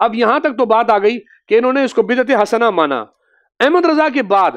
اب یہاں تک تو بات آ گئی کہ انہوں نے اس کو بدعت حسنہ مانا۔ احمد رضا کے بعد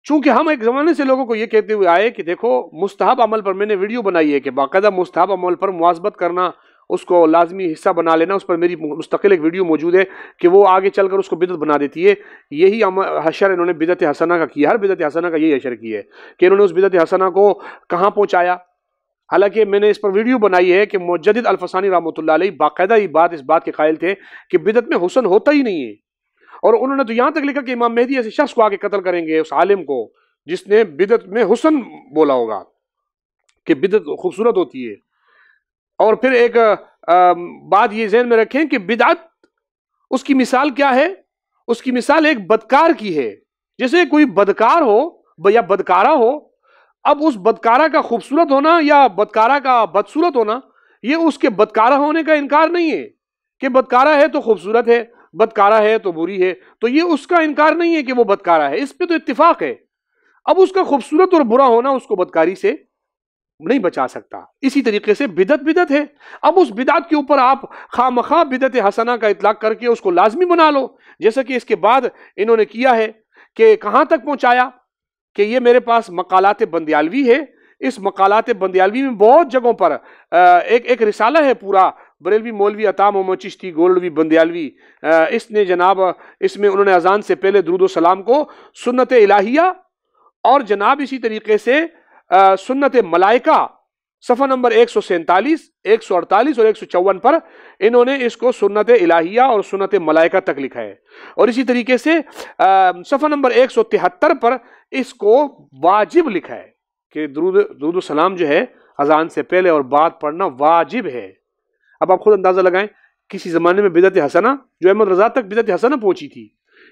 چونکہ ہم ایک زمانے سے لوگوں کو یہ کہتے ہوئے آئے کہ دیکھو مستحب عمل پر میں نے ویڈیو بنائی ہے کہ باقاعدہ مستحب عمل پر مواظبت کرنا، اس کو لازمی حصہ بنا لینا، اس پر میری مستقل ایک ویڈیو موجود ہے کہ وہ آگے چل کر اس کو بدعت بنا دیتی ہے۔ یہی حشر انہوں نے بدعت حسنہ کا کیا، ہر بدعت حسنہ کا یہی حشر کیا ہے کہ انہوں نے اس بدعت حسنہ کو کہاں پہنچایا۔ حالانکہ میں نے اس پر ویڈیو بنائی ہے کہ مجدد الفسانی رحمۃ اللہ علیہ باقاعدہ اس بات کے قائل تھے کہ بدعت میں حسن ہوتا ہی نہیں ہے، اور انہوں نے تو یہاں تک لکھا کہ امام مہدی ایسے شخص کو آگے قتل کریں گے، اس عالم کو جس نے بدعت میں حسن بولا ہوگا کہ بدعت خوبصورت ہوتی ہے۔ اور پھر ایک بات یہ ذہن میں رکھیں کہ بدعت اس کی مثال کیا ہے؟ اس کی مثال ایک بدکار کی ہے۔ جیسے کوئی بدکار ہو یا بدکارہ ہو، اب اس بدکارہ کا خوبصورت ہونا یا بدکارہ کا بدصورت ہونا یہ اس کے بدکارہ ہونے کا انکار نہیں ہے کہ بدکارہ ہے تو خوبصورت ہے، بدکارہ ہے تو بری ہے، تو یہ اس کا انکار نہیں ہے کہ وہ بدکارہ ہے، اس پہ تو اتفاق ہے۔ اب اس کا خوبصورت اور برا ہونا اس کو بدکاری سے نہیں بچا سکتا۔ اسی طریقے سے بدعت ہے۔ اب اس بدعت کے اوپر آپ خواہ بدعت حسنہ کا اطلاق کر کے اس کو لازمی بنا لو، جیسا کہ اس کے بعد انہوں نے کیا ہے کہ کہاں تک پہنچایا کہ یہ میرے پاس مقالات بندیالوی ہے، اس مقالات بندیالوی میں بہت جگہوں پر ایک رسالہ ہے پورا، بریلوی مولوی عطا محمد چشتی گولڈوی بندیالوی، اس نے جناب اس میں انہوں نے اذان سے پہلے درود و سلام کو سنت الہیہ اور جناب اسی طریقے سے سنت ملائکہ صفحہ نمبر 147، 148 اور 154 پر انہوں نے اس کو سنت الہیہ اور سنت ملائکہ تک لکھا ہے، اور اسی طریقے سے صفحہ نمبر 173 پر اس کو واجب لکھا ہے کہ درود و سلام جو ہے اذان سے پہلے اور بعد پڑھنا واجب ہے۔ اب آپ خود اندازہ لگائیں کسی زمانے میں بدعت حسنہ جو احمد رضا تک بدعت حسنہ پہنچی تھی،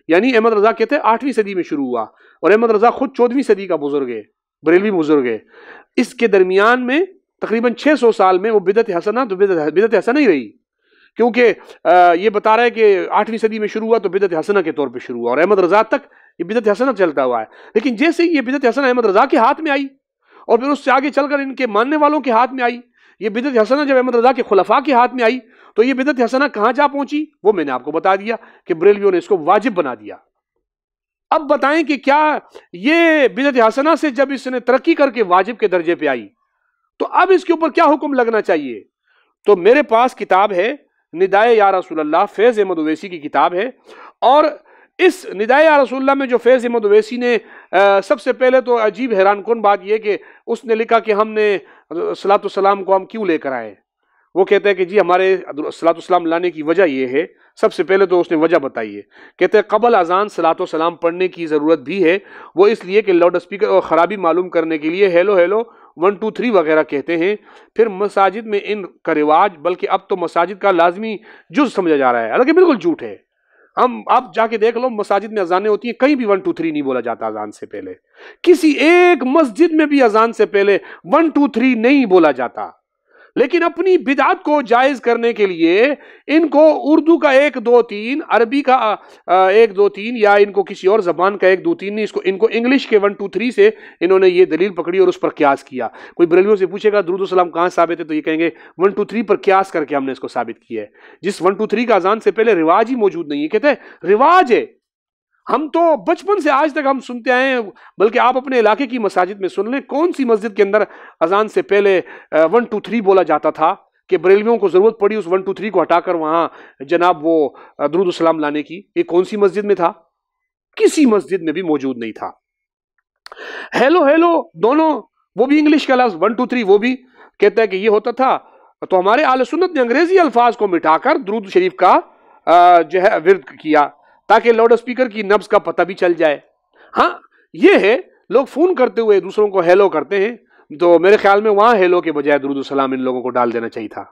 یعنی احمد رضا کہتے ہیں 8ویں صدی میں شروع ہوا اور احمد رضا خود 14ویں صدی کا بزرگ ہے، بریلوی بزرگ ہے۔ اس کے درمیان میں تقریباً 600 سال میں وہ بدعت حسنہ تو بدعت حسنہ ہی رہی، کیونکہ یہ بتا رہا ہے کہ 8ویں صدی میں شروع ہوا تو بدعت حسنہ کے طور پہ شروع ہوا، اور احمد رضا تک یہ بدعت حسنہ چلتا ہوا ہے۔ لیکن جیسے یہ بدعت حسنہ احمد رضا کے ہاتھ میں آئی اور پھر اس سے آگے چل کر ان کے ماننے والوں کے ہاتھ میں آئی، یہ بدعت حسنہ جب احمد رضا کے خلفاء کے ہاتھ میں آئی تو یہ بدعت حسنہ کہاں جا پہنچی وہ میں نے آپ کو بتا دیا کہ بریلویوں نے اس کو واجب بنا دیا۔ اب بتائیں کہ کیا یہ بدعت حسنہ سے جب اس نے ترقی کر کے واجب کے درجے پہ آئی تو اب اس کے اوپر کیا حکم لگنا چاہیے؟ تو میرے پاس کتاب ہے ندائے یا رسول اللہ، فیض احمد اویسی کی کتاب ہے، اور اس ندائے یا رسول اللہ میں جو فیض احمد اویسی نے سب سے پہلے تو عجیب حیران کن بات یہ کہ اس نے لکھا کہ ہم نے صلاۃ والسلام کو ہم کیوں لے کر آئے۔ وہ کہتے ہیں کہ جی ہمارے صلاۃ والسلام لانے کی وجہ یہ ہے، سب سے پہلے تو اس نے وجہ بتائی ہے، کہتے ہیں قبل اذان صلاۃ والسلام پڑھنے کی ضرورت بھی ہے، وہ اس لیے کہ لاؤڈ اسپیکر اور خرابی معلوم کرنے کے لیے ہیلو ہیلو 1 2 3 وغیرہ کہتے ہیں۔ پھر مساجد میں ان کا رواج بلکہ اب تو مساجد کا لازمی جز سمجھا جا رہا ہے، حالانکہ بالکل جھوٹ ہے۔ ہم آپ جا کے دیکھ لو مساجد میں اذانیں ہوتی ہیں، کہیں بھی 1 2 3 نہیں بولا جاتا اذان سے پہلے، کسی ایک مسجد میں بھی اذان سے پہلے 1 2 3 نہیں بولا جاتا۔ لیکن اپنی بدعت کو جائز کرنے کے لیے ان کو اردو کا 1 2 3، عربی کا 1 2 3، یا ان کو کسی اور زبان کا 1 2 3 نہیں، ان کو انگلش کے 1 2 3 سے انہوں نے یہ دلیل پکڑی اور اس پر قیاس کیا۔ کوئی بریلویوں سے پوچھے گا درود و سلام کہاں ثابت ہے تو یہ کہیں گے 1 2 3 پر قیاس کر کے ہم نے اس کو ثابت کیا ہے، جس 1 2 3 کا اذان سے پہلے رواج ہی موجود نہیں ہے۔ کہتے ہیں رواج ہے، ہم تو بچپن سے آج تک ہم سنتے آئے ہیں، بلکہ آپ اپنے علاقے کی مساجد میں سن لیں کون سی مسجد کے اندر اذان سے پہلے 1 2 3 بولا جاتا تھا کہ بریلویوں کو ضرورت پڑی اس 1 2 3 کو ہٹا کر وہاں جناب وہ درود و سلام لانے کی، یہ کون سی مسجد میں تھا؟ کسی مسجد میں بھی موجود نہیں تھا۔ ہیلو ہیلو دونوں، وہ بھی انگلش کا لفظ 1 2 3 وہ بھی کہتا ہے کہ یہ ہوتا تھا، تو ہمارے اہل سنت نے انگریزی الفاظ کو مٹا کر درود شریف کا جو ہے ورد کیا تاکہ لاؤڈ اسپیکر کی نبض کا پتہ بھی چل جائے۔ ہاں یہ ہے لوگ فون کرتے ہوئے دوسروں کو ہیلو کرتے ہیں، تو میرے خیال میں وہاں ہیلو کے بجائے درود السلام ان لوگوں کو ڈال دینا چاہیے تھا۔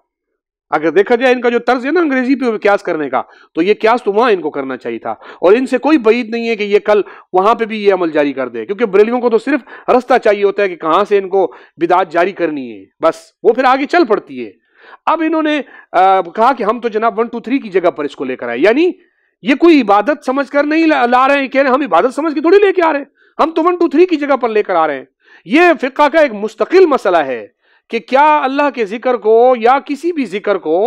اگر دیکھا جائے ان کا جو طرز ہے نا انگریزی پہ قیاس کرنے کا، تو یہ قیاس تو وہاں ان کو کرنا چاہیے تھا، اور ان سے کوئی بعید نہیں ہے کہ یہ کل وہاں پہ بھی یہ عمل جاری کر دے، کیونکہ بریلویوں کو تو صرف رستہ چاہیے ہوتا ہے کہ کہاں سے ان کو بدعت جاری کرنی ہے، بس وہ پھر آگے چل پڑتی ہے۔ اب انہوں نے کہا کہ ہم تو جناب 1 2 3 کی جگہ پر اس کو لے کر آئے، یعنی یہ کوئی عبادت سمجھ کر نہیں لا رہے ہیں، کہہ رہے ہیں ہم عبادت سمجھ کے تھوڑی لے کے آ رہے ہیں، ہم تو 1 2 3 کی جگہ پر لے کر آ رہے ہیں۔ یہ فقہ کا ایک مستقل مسئلہ ہے کہ کیا اللہ کے ذکر کو یا کسی بھی ذکر کو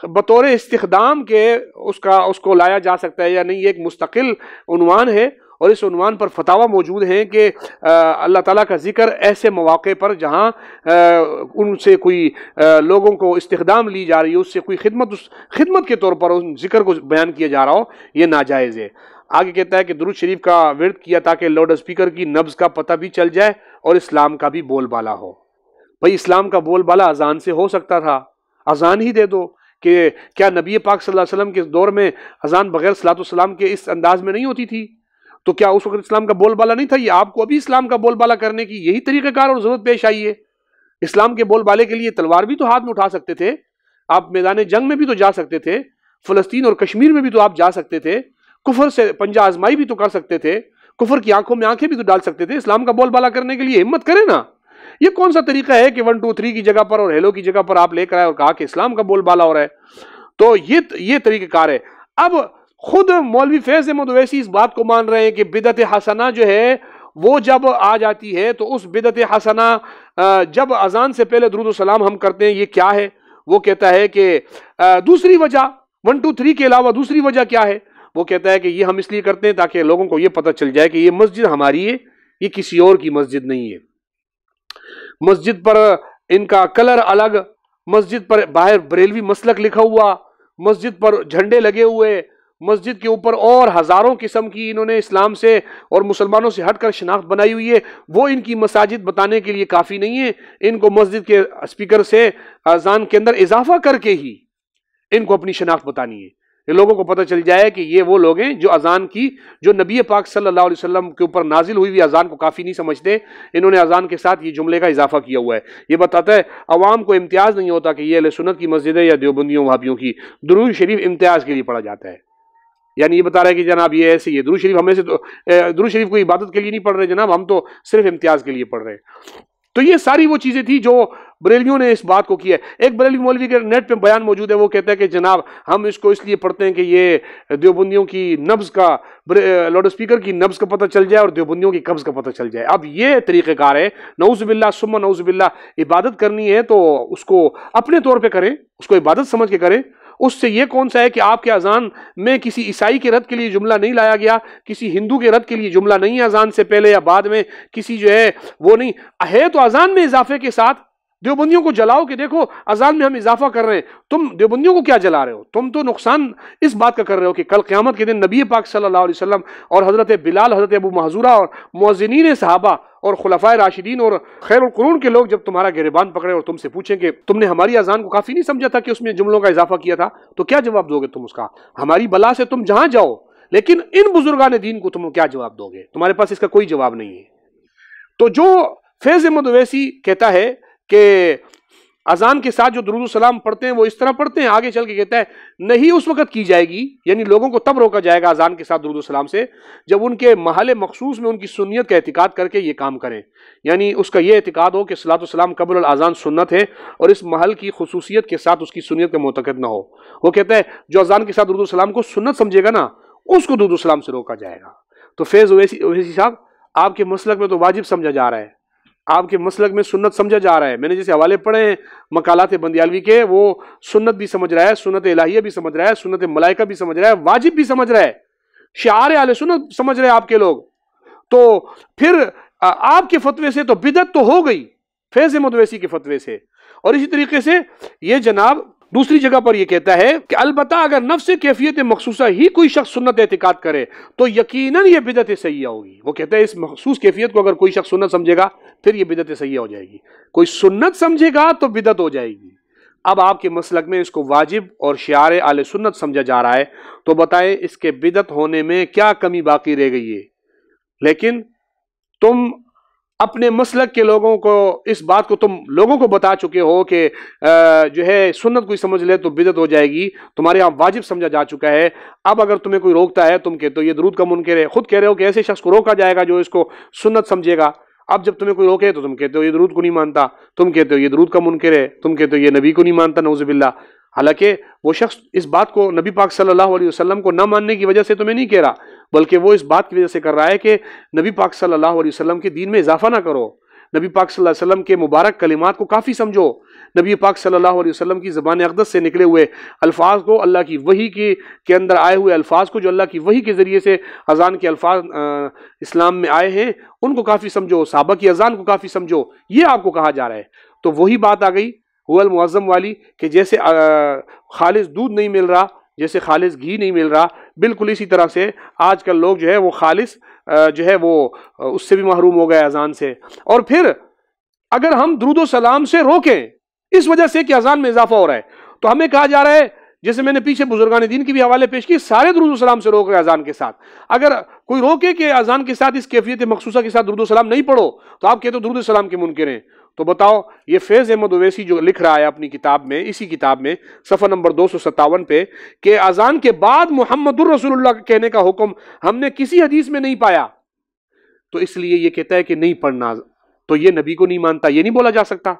بطور استخدام کے اس کو لایا جا سکتا ہے یا نہیں، یہ ایک مستقل عنوان ہے، اور اس عنوان پر فتاوی موجود ہیں کہ اللہ تعالیٰ کا ذکر ایسے مواقع پر جہاں ان سے کوئی لوگوں کو استخدام لی جا رہی ہے، اس سے کوئی خدمت کے طور پر ان ذکر کو بیان کیا جا رہا ہو، یہ ناجائز ہے۔ آگے کہتا ہے کہ درود شریف کا ورد کیا تاکہ لاؤڈ اسپیکر کی نبض کا پتہ بھی چل جائے اور اسلام کا بھی بول بالا ہو۔ بھائی اسلام کا بول بالا اذان سے ہو سکتا تھا، اذان ہی دے دو۔ کہ کیا نبی پاک صلی اللہ علیہ وسلم کے دور میں اذان بغیر صلاۃ والسلام کے اس انداز میں نہیں ہوتی تھی؟ تو کیا اس وقت اسلام کا بول بالا نہیں تھا؟ یہ آپ کو ابھی اسلام کا بول بالا کرنے کی یہی طریقہ کار اور ضرورت پیش آئی ہے؟ اسلام کے بول بالے کے لیے تلوار بھی تو ہاتھ میں اٹھا سکتے تھے، آپ میدان جنگ میں بھی تو جا سکتے تھے، فلسطین اور کشمیر میں بھی تو آپ جا سکتے تھے، کفر سے پنجہ آزمائی بھی تو کر سکتے تھے، کفر کی آنکھوں میں آنکھیں بھی تو ڈال سکتے تھے۔ اسلام کا بول بالا کرنے کے لیے ہمت کریں نا۔ یہ کون سا طریقہ ہے کہ 1 2 3 کی جگہ پر اور ہیلو کی جگہ پر آپ لے کر آئے اور کہا کہ اسلام کا بول بالا ہو رہا ہے؟ تو یہ طریقہ کار ہے۔ اب خود مولوی فیض احمد اویسی اس بات کو مان رہے ہیں کہ بدعت حسنہ جو ہے وہ جب آ جاتی ہے تو اس بدعت حسنہ جب اذان سے پہلے درود و سلام ہم کرتے ہیں، یہ کیا ہے؟ وہ کہتا ہے کہ دوسری وجہ 1 2 3 کے علاوہ دوسری وجہ کیا ہے؟ وہ کہتا ہے کہ یہ ہم اس لیے کرتے ہیں تاکہ لوگوں کو یہ پتہ چل جائے کہ یہ مسجد ہماری ہے، یہ کسی اور کی مسجد نہیں ہے۔ مسجد پر ان کا کلر الگ، مسجد پر باہر بریلوی مسلک لکھا ہوا، مسجد پر جھنڈے لگے ہوئے، مسجد کے اوپر اور ہزاروں قسم کی انہوں نے اسلام سے اور مسلمانوں سے ہٹ کر شناخت بنائی ہوئی ہے۔ وہ ان کی مساجد بتانے کے لیے کافی نہیں ہے، ان کو مسجد کے اسپیکر سے اذان کے اندر اضافہ کر کے ہی ان کو اپنی شناخت بتانی ہے، کہ لوگوں کو پتہ چل جائے کہ یہ وہ لوگ ہیں جو اذان کی، جو نبی پاک صلی اللہ علیہ وسلم کے اوپر نازل ہوئی ہوئی اذان کو کافی نہیں سمجھتے، انہوں نے اذان کے ساتھ یہ جملے کا اضافہ کیا ہوا ہے۔ یہ بتاتا ہے عوام کو امتیاز نہیں ہوتا کہ یہ اہل سنت کی مسجد ہے یا دیوبندیوں وہابیوں کی۔ درود شریف امتیاز کے لیے پڑھا جاتا ہے، یعنی یہ بتا رہا ہے کہ جناب یہ ایسے، یہ درود شریف ہمیں سے تو درود شریف کوئی عبادت کے لیے نہیں پڑھ رہے جناب، ہم تو صرف امتیاز کے لیے پڑھ رہے ہیں۔ تو یہ ساری وہ چیزیں تھی جو بریلیوں نے اس بات کو کیا ہے۔ ایک بریلوی مولوی کے نیٹ پہ بیان موجود ہے، وہ کہتا ہے کہ جناب ہم اس کو اس لیے پڑھتے ہیں کہ یہ دیوبندیوں کی نبض کا، لاؤڈ اسپیکر کی نبض کا پتہ چل جائے اور دیوبندیوں کی قبض کا پتہ چل جائے۔ اب یہ طریقہ کار ہے، نعوذ باللہ ثم نعوذ باللہ۔ عبادت کرنی ہے تو اس کو اپنے طور پہ کریں، اس کو عبادت سمجھ کے کریں۔ اس سے یہ کون سا ہے کہ آپ کے اذان میں کسی عیسائی کے رد کے لیے جملہ نہیں لایا گیا، کسی ہندو کے رد کے لیے جملہ نہیں ہے اذان سے پہلے یا بعد میں، کسی جو ہے وہ نہیں ہے، تو اذان میں اضافے کے ساتھ دیوبندیوں کو جلاؤ کہ دیکھو اذان میں ہم اضافہ کر رہے ہیں۔ تم دیوبندیوں کو کیا جلا رہے ہو؟ تم تو نقصان اس بات کا کر رہے ہو کہ کل قیامت کے دن نبی پاک صلی اللہ علیہ وسلم اور حضرت بلال، حضرت ابو محذورہ اور مؤذنین صحابہ اور خلفائے راشدین اور خیر القرون کے لوگ جب تمہارا گریبان پکڑے اور تم سے پوچھیں کہ تم نے ہماری اذان کو کافی نہیں سمجھا تھا کہ اس میں جملوں کا اضافہ کیا تھا، تو کیا جواب دو گے تم اس کا؟ ہماری بلا سے تم جہاں جاؤ، لیکن ان بزرگان دین کو تم کیا جواب دو گے؟ تمہارے پاس اس کا کوئی جواب نہیں ہے۔ تو جو فیض احمد اویسی کہتا ہے کہ اذان کے ساتھ جو درود السلام پڑھتے ہیں وہ اس طرح پڑھتے ہیں، آگے چل کے کہتا ہے نہیں اس وقت کی جائے گی، یعنی لوگوں کو تب روکا جائے گا اذان کے ساتھ درود السلام سے جب ان کے محل مخصوص میں ان کی سنیت کا اعتقاد کر کے یہ کام کریں، یعنی اس کا یہ اعتقاد ہو کہ صلاۃ والسلام قبل الاذان سنت ہے اور اس محل کی خصوصیت کے ساتھ اس کی سنیت کا معتقد نہ ہو۔ وہ کہتا ہے جو اذان کے ساتھ درود السلام کو سنت سمجھے گا نا، اس کو درود السلام سے روکا جائے گا۔ تو فیض اویسی صاحب، آپ کے مسلک میں تو واجب سمجھا جا رہا ہے، آپ کے مسلک میں سنت سمجھا جا رہا ہے۔ میں نے جیسے حوالے پڑھے ہیں مقالات بندیالوی کے، وہ سنت بھی سمجھ رہا ہے، سنت الہیہ بھی سمجھ رہا ہے، سنت ملائکہ بھی سمجھ رہا ہے، واجب بھی سمجھ رہا ہے، شعار اہل سنت سمجھ رہے ہیں آپ کے لوگ۔ تو پھر آپ کے فتوے سے تو بدعت تو ہو گئی، فیض احمد اویسی کے فتوے سے۔ اور اسی طریقے سے یہ جناب دوسری جگہ پر یہ کہتا ہے کہ البتہ اگر نفس کیفیت مخصوصہ ہی کوئی شخص سنت اعتقاد کرے تو یقیناً یہ بدعت سیئہ ہوگی۔ وہ کہتا ہے اس مخصوص کیفیت کو اگر کوئی شخص سنت سمجھے گا پھر یہ بدعت سیئہ ہو جائے گی، کوئی سنت سمجھے گا تو بدعت ہو جائے گی۔ اب آپ کے مسلک میں اس کو واجب اور شعار اہل سنت سمجھا جا رہا ہے، تو بتائیں اس کے بدعت ہونے میں کیا کمی باقی رہ گئی ہے؟ لیکن تم اپنے مسلک کے لوگوں کو اس بات کو تم لوگوں کو بتا چکے ہو کہ جو ہے سنت کوئی سمجھ لے تو بدعت ہو جائے گی، تمہارے یہاں واجب سمجھا جا چکا ہے۔ اب اگر تمہیں کوئی روکتا ہے، تم کہتے ہو یہ درود کا منکر ہے، خود کہہ رہے ہو کہ ایسے شخص کو روکا جائے گا جو اس کو سنت سمجھے گا۔ اب جب تمہیں کوئی روکے تو تم کہتے ہو یہ درود کو نہیں مانتا، تم کہتے ہو یہ درود کا منکر ہے، تم کہتے ہو یہ نبی کو نہیں مانتا، نعوذ باللہ۔ حالانکہ وہ شخص اس بات کو نبی پاک صلی اللہ علیہ وسلم کو نہ ماننے کی وجہ سے تمہیں نہیں کہہ رہا، بلکہ وہ اس بات کی وجہ سے کر رہا ہے کہ نبی پاک صلی اللہ علیہ وسلم کے دین میں اضافہ نہ کرو، نبی پاک صلی اللہ علیہ وسلم کے مبارک کلمات کو کافی سمجھو، نبی پاک صلی اللہ علیہ وسلم کی زبان اقدس سے نکلے ہوئے الفاظ کو، اللہ کی وحی کے اندر آئے ہوئے الفاظ کو، جو اللہ کی وحی کے ذریعے سے اذان کے الفاظ اسلام میں آئے ہیں، ان کو کافی سمجھو، صحابہ کی اذان کو کافی سمجھو، یہ آپ کو کہا جا رہا ہے۔ تو وہی بات آ گئی هو المعظم والی، کہ جیسے خالص دودھ نہیں مل رہا، جیسے خالص گھی نہیں مل رہا، بالکل اسی طرح سے آج کل لوگ جو ہے وہ خالص جو ہے وہ اس سے بھی محروم ہو گئے اذان سے۔ اور پھر اگر ہم درود و سلام سے روکیں اس وجہ سے کہ اذان میں اضافہ ہو رہا ہے، تو ہمیں کہا جا رہا ہے، جیسے میں نے پیچھے بزرگان دین کی بھی حوالے پیش کی، سارے درود و سلام سے روک رہے اذان کے ساتھ۔ اگر کوئی روکے کہ اذان کے ساتھ اس کیفیت مخصوصہ کے ساتھ درود و سلام نہیں پڑھو، تو آپ کہتے ہو درود و سلام کے منکر ہیں۔ تو بتاؤ، یہ فیض احمد اویسی جو لکھ رہا ہے اپنی کتاب میں، اسی کتاب میں صفحہ نمبر 257 پہ، کہ اذان کے بعد محمد الرسول اللہ کہنے کا حکم ہم نے کسی حدیث میں نہیں پایا، تو اس لیے یہ کہتا ہے کہ نہیں پڑھنا، تو یہ نبی کو نہیں مانتا۔ یہ نہیں بولا جا سکتا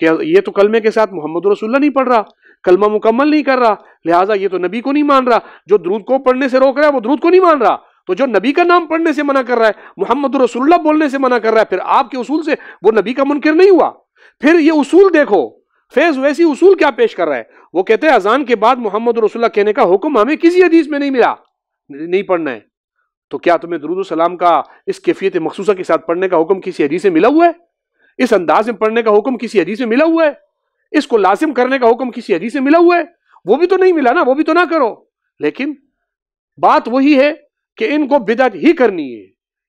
کہ یہ تو کلمے کے ساتھ محمد رسول اللہ نہیں پڑھ رہا، کلمہ مکمل نہیں کر رہا، لہٰذا یہ تو نبی کو نہیں مان رہا۔ جو درود کو پڑھنے سے روک رہا ہے وہ درود کو نہیں مان رہا، تو جو نبی کا نام پڑھنے سے منع کر رہا ہے، محمد رسول اللہ بولنے سے منع کر رہا ہے، پھر آپ کے اصول سے وہ نبی کا منکر نہیں ہوا۔ پھر یہ اصول دیکھو، فیض ویسی اصول کیا پیش کر رہا ہے، وہ کہتے ہیں اذان کے بعد محمد رسول اللہ کہنے کا حکم ہمیں کسی حدیث میں نہیں ملا، نہیں پڑھنا ہے۔ تو کیا تمہیں درود و سلام کا اس کیفیت مخصوصہ کے ساتھ پڑھنے کا حکم کسی حدیث سے ملا ہوا ہے؟ اس انداز میں پڑھنے کا حکم کسی حدیث میں ملا ہوا ہے؟ اس کو لازم کرنے کا حکم کسی حدیث سے ملا ہوا ہے؟ وہ بھی تو نہیں ملا نا، وہ بھی تو نہ کرو۔ لیکن بات وہی ہے کہ ان کو بدعت ہی کرنی ہے۔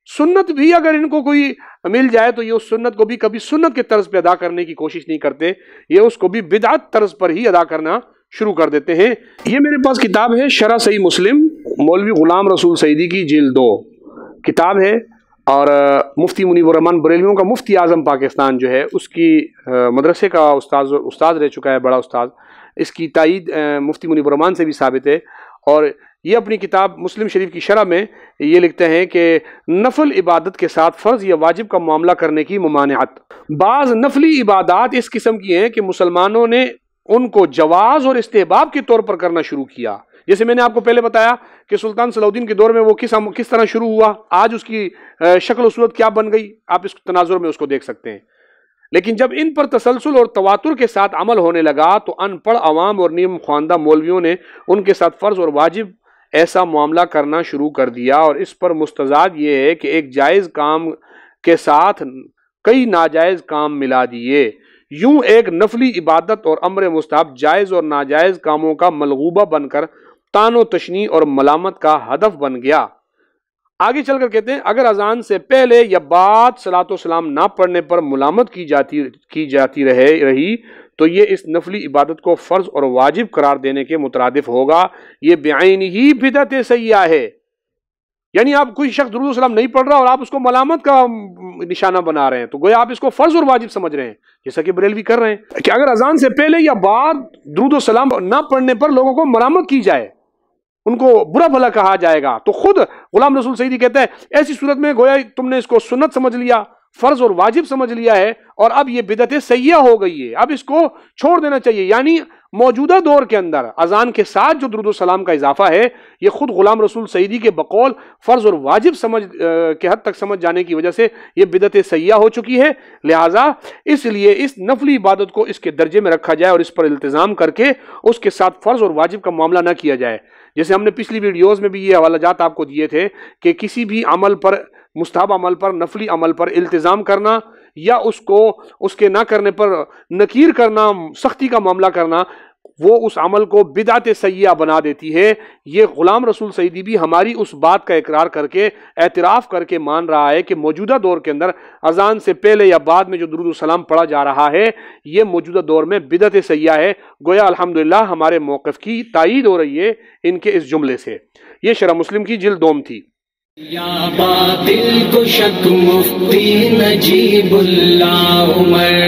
سنت بھی اگر ان کو کوئی مل جائے تو یہ اس سنت کو بھی کبھی سنت کے طرز پہ ادا کرنے کی کوشش نہیں کرتے، یہ اس کو بھی بدعت طرز پر ہی ادا کرنا شروع کر دیتے ہیں۔ یہ میرے پاس کتاب ہے شرح صحیح مسلم، مولوی غلام رسول سعیدی کی جلد 2 کتاب ہے، اور مفتی منیب الرحمن بریلویوں کا مفتی اعظم پاکستان جو ہے اس کی مدرسے کا استاد رہ چکا ہے، بڑا استاد۔ اس کی تائید مفتی منیب الرحمن سے بھی ثابت ہے، اور یہ اپنی کتاب مسلم شریف کی شرح میں یہ لکھتے ہیں کہ نفل عبادت کے ساتھ فرض یا واجب کا معاملہ کرنے کی ممانعت۔ بعض نفلی عبادات اس قسم کی ہیں کہ مسلمانوں نے ان کو جواز اور استحباب کے طور پر کرنا شروع کیا، جیسے میں نے آپ کو پہلے بتایا کہ سلطان صلاح الدین کے دور میں وہ کس طرح شروع ہوا، آج اس کی شکل و صورت کیا بن گئی، آپ اس تناظر میں اس کو دیکھ سکتے ہیں۔ لیکن جب ان پر تسلسل اور تواتر کے ساتھ عمل ہونے لگا تو ان پڑھ عوام اور نیم خواندہ مولویوں نے ان کے ساتھ فرض اور واجب ایسا معاملہ کرنا شروع کر دیا، اور اس پر مستزاد یہ ہے کہ ایک جائز کام کے ساتھ کئی ناجائز کام ملا دیے۔ یوں ایک نفلی عبادت اور امر مستحب جائز اور ناجائز کاموں کا ملغوبہ بن کر طعن و تشنیع اور ملامت کا ہدف بن گیا۔ آگے چل کر کہتے ہیں، اگر اذان سے پہلے یا بعد صلاۃ و سلام نہ پڑھنے پر ملامت کی جاتی رہی تو یہ اس نفلی عبادت کو فرض اور واجب قرار دینے کے مترادف ہوگا۔ یہ بعین ہی بدعت سیئہ ہے، یعنی آپ کوئی شخص درود و سلام نہیں پڑھ رہا اور آپ اس کو ملامت کا نشانہ بنا رہے ہیں، تو گویا آپ اس کو فرض اور واجب سمجھ رہے ہیں، جیسا کہ بریلوی کر رہے ہیں کہ اگر اذان سے پہلے یا بعد درود و سلام نہ پڑھنے پر لوگوں کو ملامت کی جائے، ان کو برا بھلا کہا جائے گا، تو خود غلام رسول سعیدی کہتا ہے ایسی صورت میں گویا تم نے اس کو سنت سمجھ لیا، فرض اور واجب سمجھ لیا ہے، اور اب یہ بدعت سیئہ ہو گئی ہے، اب اس کو چھوڑ دینا چاہیے۔ یعنی موجودہ دور کے اندر اذان کے ساتھ جو درود و سلام کا اضافہ ہے، یہ خود غلام رسول سعیدی کے بقول فرض اور واجب سمجھ کے حد تک سمجھ جانے کی وجہ سے یہ بدعت سیئہ ہو چکی ہے۔ لہٰذا اس لیے اس نفلی عبادت کو اس کے درجے میں رکھا جائے اور اس پر التزام کر کے اس کے ساتھ فرض اور واجب کا معاملہ نہ کیا جائے۔ جیسے ہم نے پچھلی ویڈیوز میں بھی یہ حوالہ جات آپ کو دیے تھے کہ کسی بھی عمل پر، مستحب عمل پر، نفلی عمل پر التزام کرنا یا اس کے نہ کرنے پر نکیر کرنا، سختی کا معاملہ کرنا، وہ اس عمل کو بدعت سیئہ بنا دیتی ہے۔ یہ غلام رسول سعیدی بھی ہماری اس بات کا اقرار کر کے، اعتراف کر کے مان رہا ہے کہ موجودہ دور کے اندر اذان سے پہلے یا بعد میں جو درود و سلام پڑھا جا رہا ہے، یہ موجودہ دور میں بدعت سیئہ ہے۔ گویا الحمدللہ ہمارے موقف کی تائید ہو رہی ہے ان کے اس جملے سے۔ یہ شرح مسلم کی جلد 2 تھی۔ یا باطل کو شک مفتی نجیب اللہ عمر